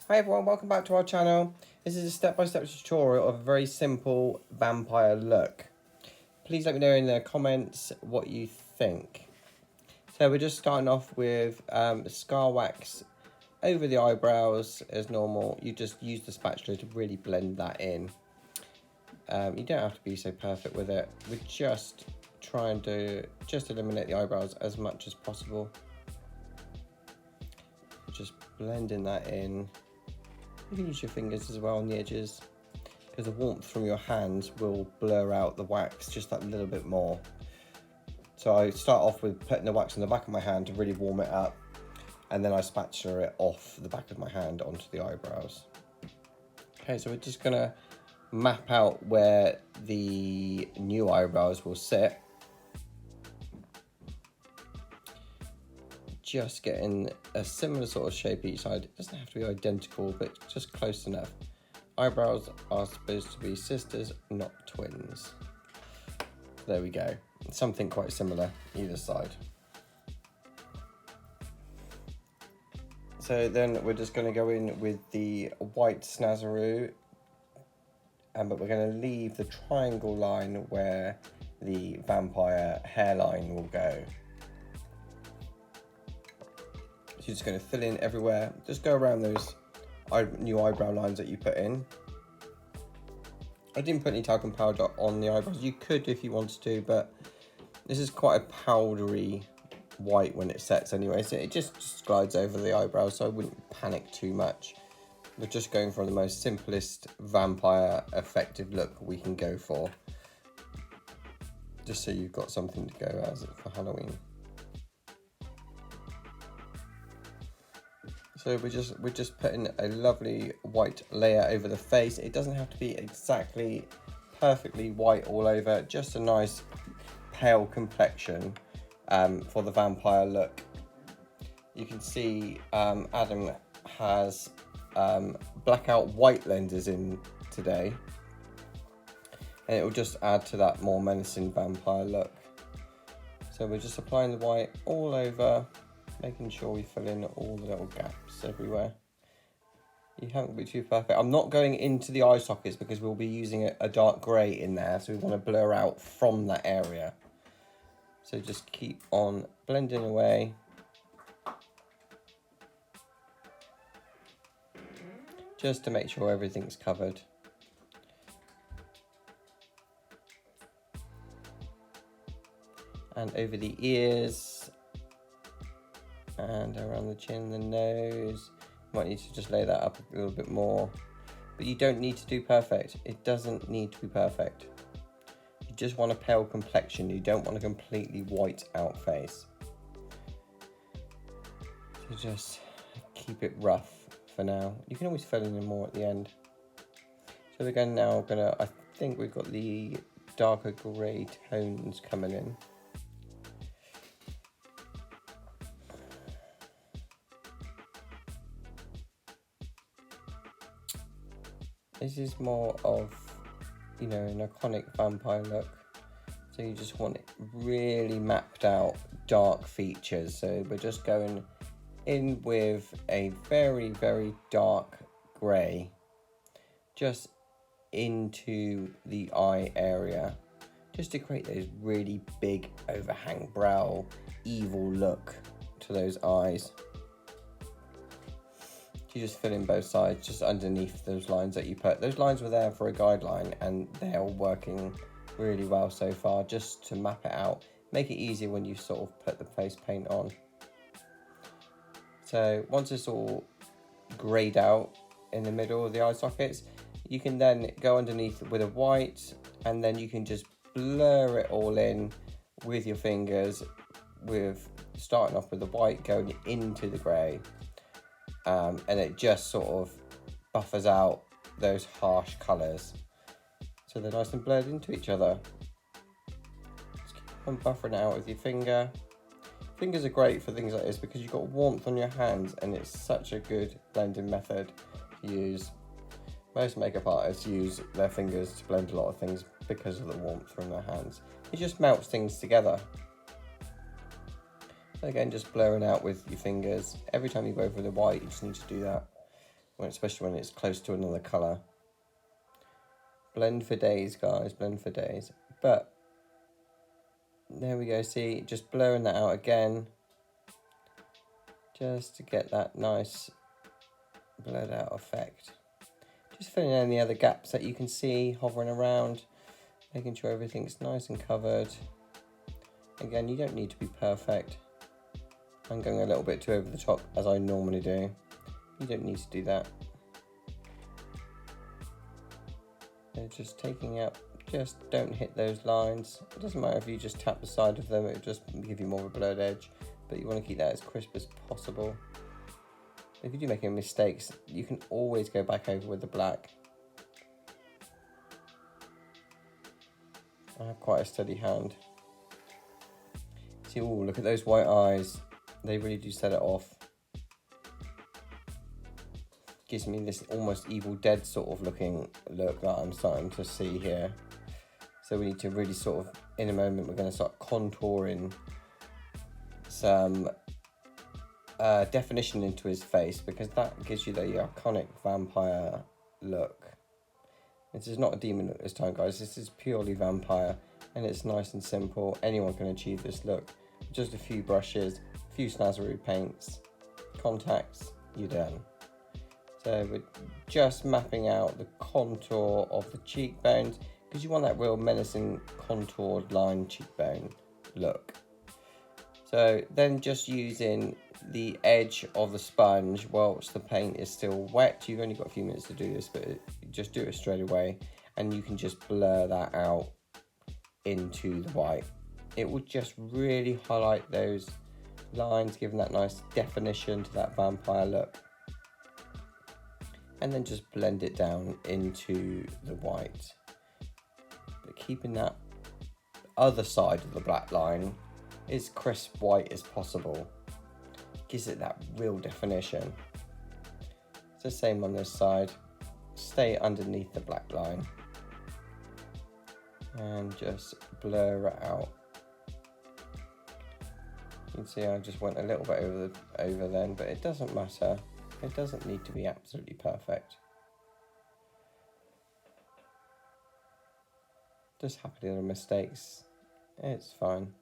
Hi everyone, welcome back to our channel. This is a step-by-step tutorial of a very simple vampire look. Please let me know in the comments what you think. So we're just starting off with scar wax over the eyebrows as normal. You just use the spatula to really blend that in. You don't have to be so perfect with it. We're just trying to eliminate the eyebrows as much as possible. Just blending that in. You can use your fingers as well on the edges, because the warmth from your hands will blur out the wax just that little bit more. So I start off with putting the wax on the back of my hand to really warm it up, and then I spatula it off the back of my hand onto the eyebrows. Okay, so we're just gonna map out where the new eyebrows will sit. Just getting a similar sort of shape each side. It doesn't have to be identical, but just close enough. Eyebrows are supposed to be sisters, not twins. There we go. Something quite similar either side. So then we're just going to go in with the white Snazaroo, but we're going to leave the triangle line where the vampire hairline will go. So you're just going to fill in everywhere. Just go around those new eyebrow lines that you put in. I didn't put any talcum powder on the eyebrows. You could if you wanted to, but this is quite a powdery white when it sets anyway, so it just glides over the eyebrows, so I wouldn't panic too much. We're just going for the most simplest vampire effective look we can go for, just so you've got something to go as for Halloween. So we're just putting a lovely white layer over the face. It doesn't have to be exactly perfectly white all over, just a nice pale complexion for the vampire look. You can see Adam has blackout white lenses in today, and it will just add to that more menacing vampire look. So we're just applying the white all over, making sure we fill in all the little gaps everywhere. You haven't got to be too perfect. I'm not going into the eye sockets because we'll be using a dark grey in there, so we want to blur out from that area. So just keep on blending away. Just to make sure everything's covered. And over the ears. And around the chin, the nose. You might need to just lay that up a little bit more. But you don't need to do perfect. It doesn't need to be perfect. You just want a pale complexion. You don't want a completely white out face. So just keep it rough for now. You can always fill in more at the end. So we're now gonna, I think we've got the darker grey tones coming in. This is more of, an iconic vampire look. So you just want it really mapped out dark features. So we're just going in with a very, very dark grey, just into the eye area, just to create those really big overhang brow, evil look to those eyes. You just fill in both sides, just underneath those lines that you put. Those lines were there for a guideline, and they're working really well so far, just to map it out, make it easier when you sort of put the face paint on. So once it's all greyed out in the middle of the eye sockets, you can then go underneath with a white, and then you can just blur it all in with your fingers, with starting off with the white going into the grey. And it just sort of buffers out those harsh colours, so they're nice and blurred into each other. Just keep on buffering it out with your finger. Fingers are great for things like this because you've got warmth on your hands, and it's such a good blending method to use. Most makeup artists use their fingers to blend a lot of things because of the warmth from their hands. It just melts things together. Again, just blurring out with your fingers. Every time you go over the white, you just need to do that especially when it's close to another colour. Blend for days, guys, blend for days. But there we go, see, just blurring that out again, just to get that nice blurred out effect. Just filling in the other gaps that you can see hovering around, making sure everything's nice and covered. Again, you don't need to be perfect. I'm going a little bit too over the top, as I normally do. You don't need to do that. So just taking out, just don't hit those lines. It doesn't matter if you just tap the side of them, it'll just give you more of a blurred edge, but you want to keep that as crisp as possible. If you do make any mistakes, you can always go back over with the black. I have quite a steady hand. See, oh, look at those white eyes. They really do set it off. Gives me this almost Evil Dead sort of looking look that I'm starting to see here. So we need to really sort of, in a moment, we're going to start contouring some definition into his face, because that gives you the iconic vampire look. This is not a demon look this time, guys. This is purely vampire, and it's nice and simple. Anyone can achieve this look. Just a few brushes, a few Snazaroo paints, contacts, you're done. So we're just mapping out the contour of the cheekbones, because you want that real menacing contoured line cheekbone look. So then just using the edge of the sponge whilst the paint is still wet. You've only got a few minutes to do this, but just do it straight away, and you can just blur that out into the white. It will just really highlight those lines, giving that nice definition to that vampire look. And then just blend it down into the white, but keeping that other side of the black line as crisp white as possible. Gives it that real definition. It's the same on this side. Stay underneath the black line and just blur it out. You can see I just went a little bit over then, but it doesn't matter. It doesn't need to be absolutely perfect. Just happy little mistakes. It's fine.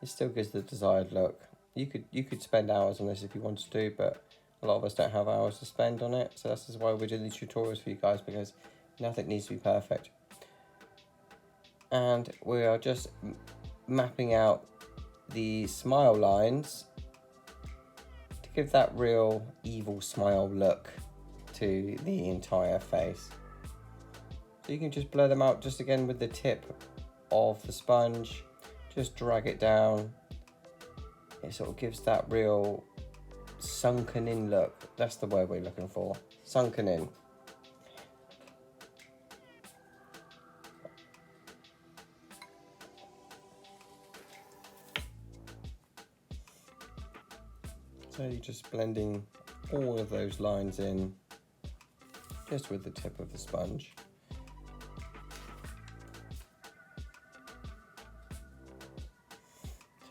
It still gives the desired look. You could spend hours on this if you wanted to, but a lot of us don't have hours to spend on it. So this is why we're doing these tutorials for you guys, because nothing needs to be perfect. And we are just mapping out the smile lines to give that real evil smile look to the entire face. So you can just blur them out just again with the tip of the sponge. Just drag it down. It sort of gives that real sunken in look. That's the word we're looking for. Sunken in. So you're just blending all of those lines in just with the tip of the sponge.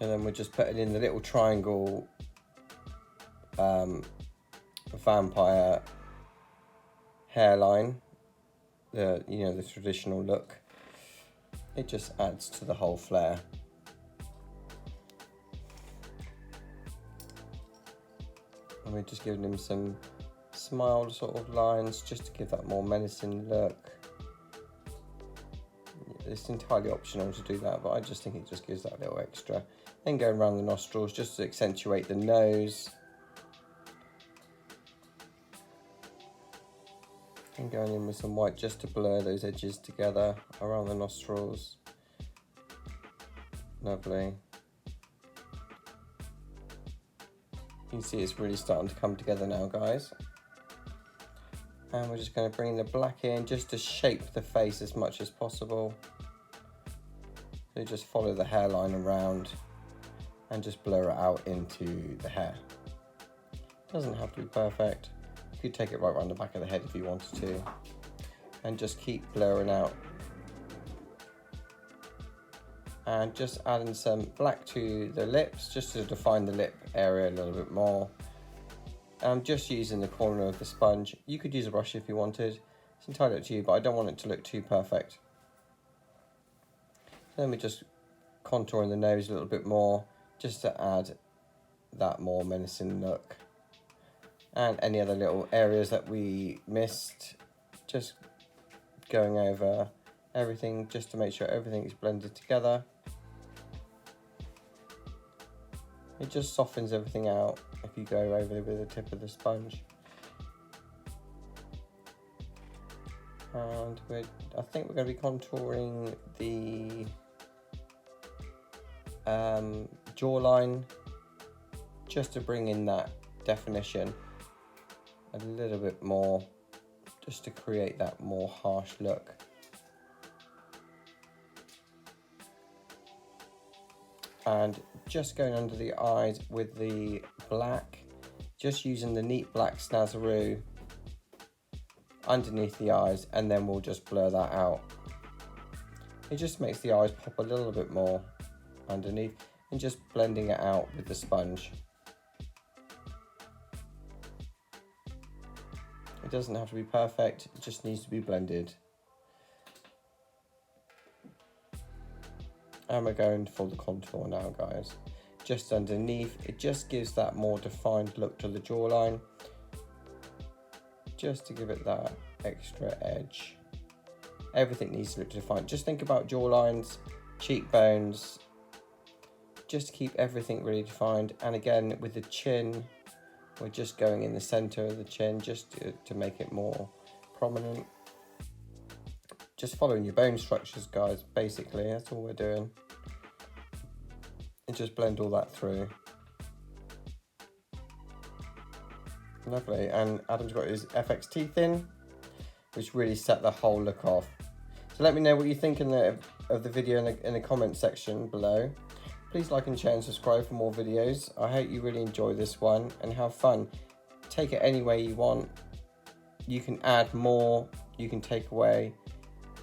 So then we're just putting in the little triangle vampire hairline, the traditional look. It just adds to the whole flair. And we're just giving him some smile sort of lines just to give that more menacing look. It's entirely optional to do that, but I just think it just gives that little extra. Then going around the nostrils just to accentuate the nose. And going in with some white just to blur those edges together around the nostrils. Lovely. You can see it's really starting to come together now, guys. And we're just going to bring the black in just to shape the face as much as possible. So just follow the hairline around and just blur it out into the hair. Doesn't have to be perfect. You could take it right around the back of the head if you wanted to. And just keep blurring out. And just adding some black to the lips, just to define the lip area a little bit more. I'm just using the corner of the sponge. You could use a brush if you wanted. It's entirely up to you, but I don't want it to look too perfect. So let me just contour in the nose a little bit more, just to add that more menacing look. And any other little areas that we missed, just going over everything just to make sure everything is blended together. It just softens everything out if you go over with the tip of the sponge. And I think we're going to be contouring the jawline just to bring in that definition a little bit more, just to create that more harsh look. And just going under the eyes with the black, just using the neat black Snazaroo underneath the eyes, and then we'll just blur that out. It just makes the eyes pop a little bit more underneath, and just blending it out with the sponge. It doesn't have to be perfect, it just needs to be blended. And we're going for the contour now, guys. Just underneath, it just gives that more defined look to the jawline, just to give it that extra edge. Everything needs to look defined. Just think about jawlines, cheekbones, just to keep everything really defined. And again, with the chin, we're just going in the center of the chin just to make it more prominent. Just following your bone structures, guys, basically, that's all we're doing. And just blend all that through. Lovely, and Adam's got his FX teeth in, which really set the whole look off. So let me know what you think of the video in the comment section below. Please like and share and subscribe for more videos. I hope you really enjoy this one and have fun. Take it any way you want. You can add more, you can take away.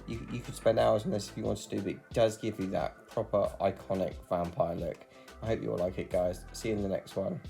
You could spend hours on this if you wanted to, but it does give you that proper iconic vampire look. I hope you all like it, guys. See you in the next one.